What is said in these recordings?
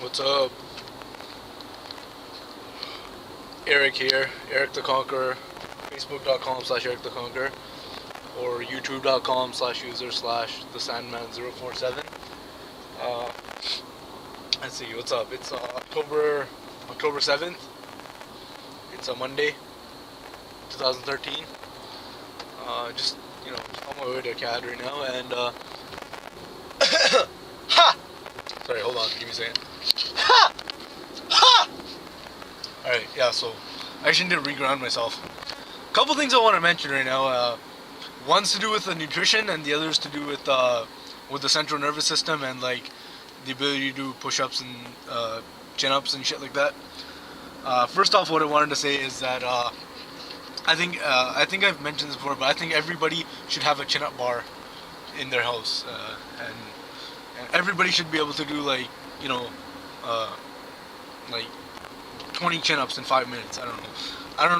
What's up? Eric here, Eric the Conqueror, facebook.com/Eric the Conqueror, or youtube.com/user/the Sandman047. Uh, let's see, what's up? It's October 7th. It's a Monday, 2013. Just on my way to CAD right now, and ha! Sorry, hold on, give me a second. Ha! Ha! Alright, yeah, so I actually need to reground myself. A couple things I want to mention right now. One's to do with the nutrition, and the other's to do with the central nervous system and like the ability to do push-ups and chin-ups and shit like that. First off, what I wanted to say is that I think I've mentioned this before, but I think everybody should have a chin-up bar in their house, and everybody should be able to do like 20 chin-ups in 5 minutes. I don't know I don't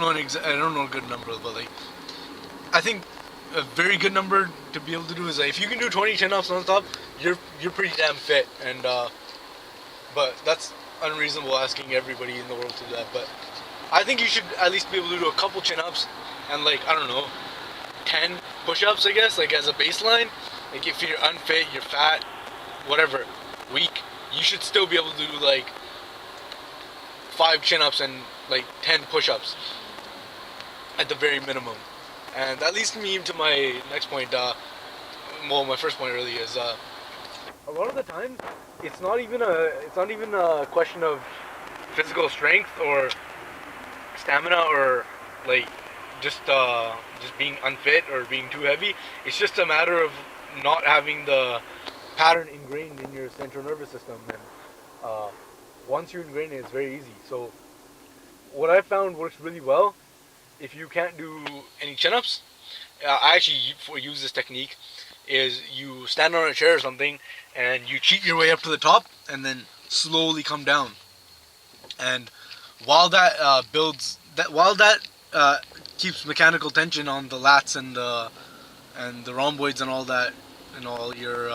know a good number, but like I think a very good number to be able to do is if you can do 20 chin-ups on top, you're pretty damn fit, and but that's unreasonable asking everybody in the world to do that. But I think you should at least be able to do a couple chin-ups and 10 push-ups, I guess, like as a baseline. Like if you're unfit, you're fat, whatever, weak, you should still be able to do 5 chin-ups and 10 push-ups at the very minimum. And that leads me to my next point. My first point really is a lot of the time it's not even a question of physical strength or stamina or just being unfit or being too heavy. It's just a matter of not having the pattern ingrained in your central nervous system, and once you ingrain it, it's very easy. So what I found works really well, if you can't do any chin-ups, I actually use this technique, is you stand on a chair or something and you cheat your way up to the top and then slowly come down. And while that keeps mechanical tension on the lats and the rhomboids and all that, and all your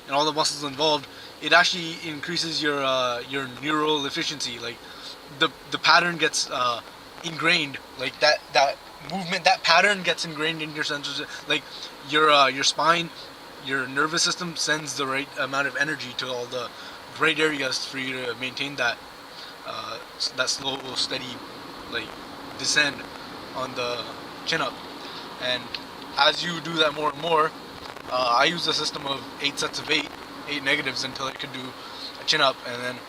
and all the muscles involved, it actually increases your neural efficiency. Like the pattern gets ingrained, like that movement, that pattern gets ingrained in your sensors. Like your spine, your nervous system sends the right amount of energy to all the right areas for you to maintain that slow, steady descend on the chin up. And as you do that more and more, I use a system of 8 sets of 8 negatives until I could do a chin up, and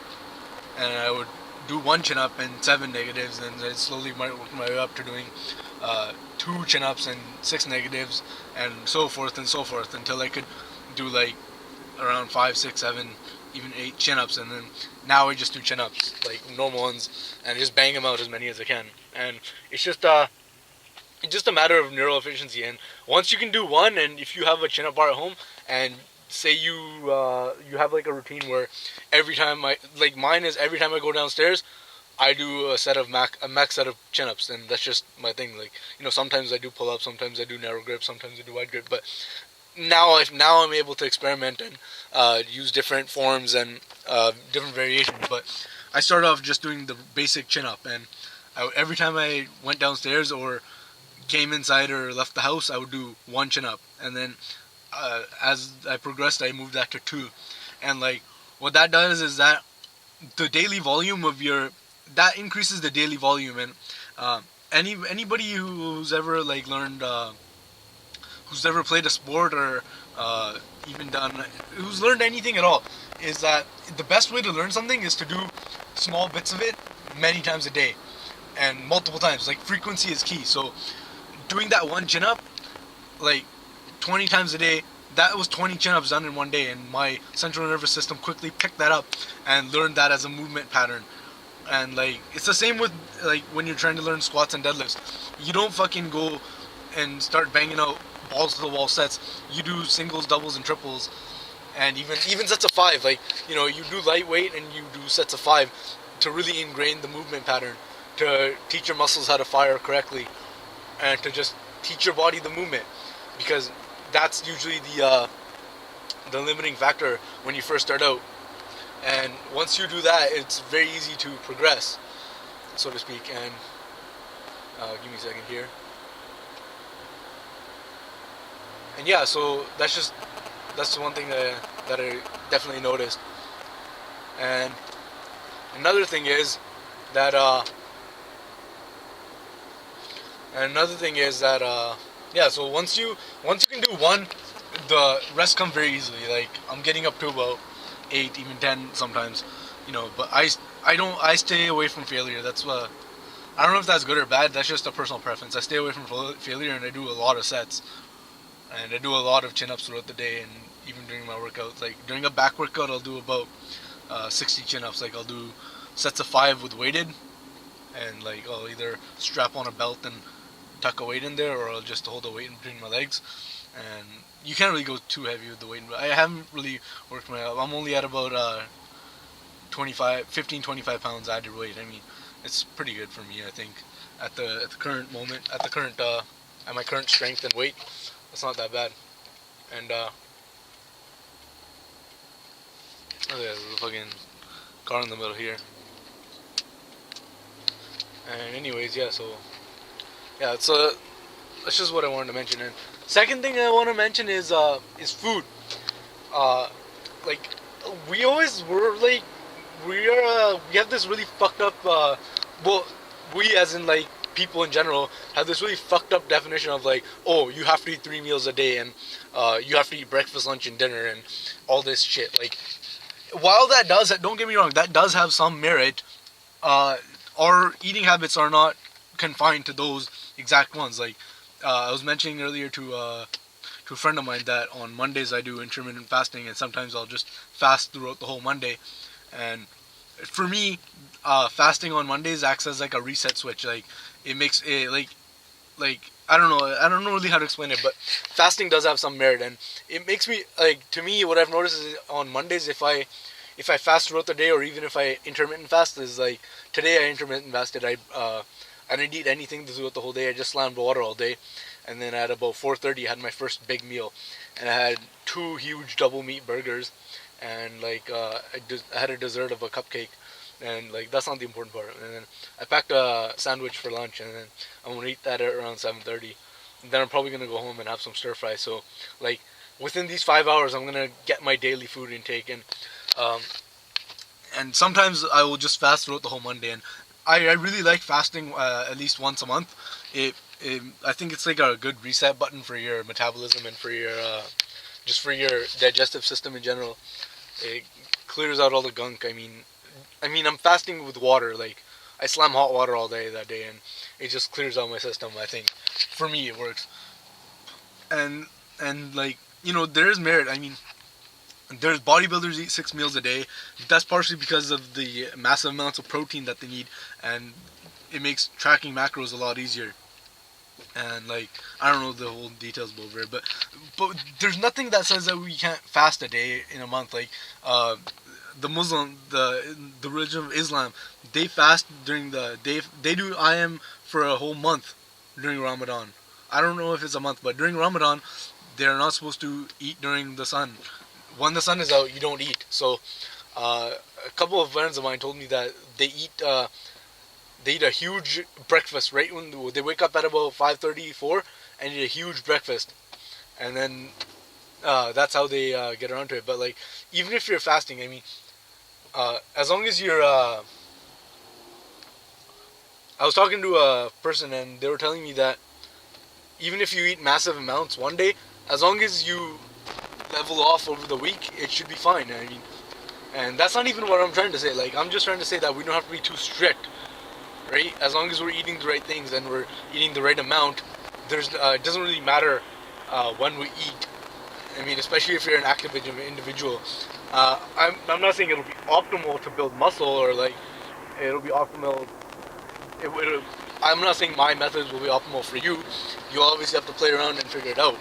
I would do 1 chin up and 7 negatives, and then slowly work my way up to doing 2 chin ups and 6 negatives, and so forth until I could do around 5, 6, 7, even 8 chin ups. And then now I just do chin ups, normal ones, and just bang them out as many as I can. And it's just a matter of neural efficiency. And once you can do one, and if you have a chin up bar at home, and say you have a routine where every time mine is every time I go downstairs, I do a max set of chin ups, and that's just my thing. Sometimes I do pull ups, sometimes I do narrow grip, sometimes I do wide grip. But now I'm able to experiment and use different forms and different variations. But I started off just doing the basic chin up, and every time I went downstairs or came inside or left the house, I would do 1 chin up, and then as I progressed, I moved that to 2. And what that does is that the daily volume of that increases the daily volume. And anybody who's ever learned, who's ever played a sport or who's learned anything at all, is that the best way to learn something is to do small bits of it many times a day and multiple times. Frequency is key. So doing that 1 chin up 20 times a day, that was 20 chin ups done in 1 day, and my central nervous system quickly picked that up and learned that as a movement pattern. And it's the same with when you're trying to learn squats and deadlifts. You don't fucking go and start banging out balls to the wall sets. You do singles, doubles, and triples, and even sets of 5. You do lightweight and you do sets of 5 to really ingrain the movement pattern, to teach your muscles how to fire correctly, and to just teach your body the movement, because that's usually the limiting factor when you first start out. And once you do that, it's very easy to progress, so to speak. And give me a second here. And yeah, so that's the one thing that I definitely noticed. And another thing is that yeah. So once you can do one, the rest come very easily. Like I'm getting up to about 8, even 10 sometimes, But I stay away from failure. That's what I don't know if that's good or bad. That's just a personal preference. I stay away from failure, and I do a lot of sets, and I do a lot of chin-ups throughout the day, and even during my workouts. Like during a back workout, I'll do about 60 chin-ups. Like I'll do sets of 5 with weighted, and like I'll either strap on a belt and tuck a weight in there, or I'll just hold a weight in between my legs. And you can't really go too heavy with the weight. But I haven't really worked my up. I'm only at about 25 pounds added weight. I mean, it's pretty good for me. I think at the current moment, at my current strength and weight, it's not that bad. And oh yeah, there's a fucking car in the middle here. And anyways, yeah. So yeah, that's just what I wanted to mention. And second thing I want to mention is food. Like we always were like we have this really fucked up. Well, we as in like people in general have this really fucked up definition of like, oh, you have to eat 3 meals a day, and you have to eat breakfast, lunch, and dinner, and all this shit. Like, while don't get me wrong, that does have some merit. Our eating habits are not confined to those exact ones. Like I was mentioning earlier to a friend of mine that on Mondays I do intermittent fasting, and sometimes I'll just fast throughout the whole Monday. And for me, fasting on Mondays acts as like a reset switch. Like it makes it like I don't know really how to explain it, but fasting does have some merit, and it makes me like, to me, what I've noticed is on Mondays, if I fast throughout the day, or even if I intermittent fast, is like today I intermittent fasted. I didn't eat anything throughout the whole day. I just slammed water all day, and then at about 4:30 I had my first big meal, and I had 2 huge double meat burgers, and like I had a dessert of a cupcake, and like that's not the important part. And then I packed a sandwich for lunch, and then I'm gonna eat that at around 7:30. Then I'm probably gonna go home and have some stir fry. So like within these 5 hours, I'm gonna get my daily food intake, and sometimes I will just fast throughout the whole Monday. And I really like fasting at least once a month. I think it's like a good reset button for your metabolism and for your just for your digestive system in general. It clears out all the gunk. I mean I'm fasting with water. Like I slam hot water all day that day, and it just clears out my system. I think for me it works. And like there is merit. I mean, there's bodybuilders eat 6 meals a day. That's partially because of the massive amounts of protein that they need, and it makes tracking macros a lot easier. And like I don't know the whole details about it, but there's nothing that says that we can't fast a day in a month. Like the religion of Islam, they fast during they do IM for a whole month during Ramadan. I don't know if it's a month, but during Ramadan, they're not supposed to eat during the sun. When the sun is out, you don't eat. So a couple of friends of mine told me that they eat a huge breakfast right when they wake up at about 5:34 and eat a huge breakfast, and then that's how they get around to it. But like even if you're fasting, I mean, as long as you're I was talking to a person, and they were telling me that even if you eat massive amounts one day, as long as you level off over the week, it should be fine. I mean, and that's not even what I'm trying to say. Like I'm just trying to say that we don't have to be too strict, right? As long as we're eating the right things and we're eating the right amount, it doesn't really matter when we eat. I mean, especially if you're an active individual. I'm not saying it'll be optimal to build muscle, or like it'll be optimal. I'm not saying my methods will be optimal for you. You obviously have to play around and figure it out.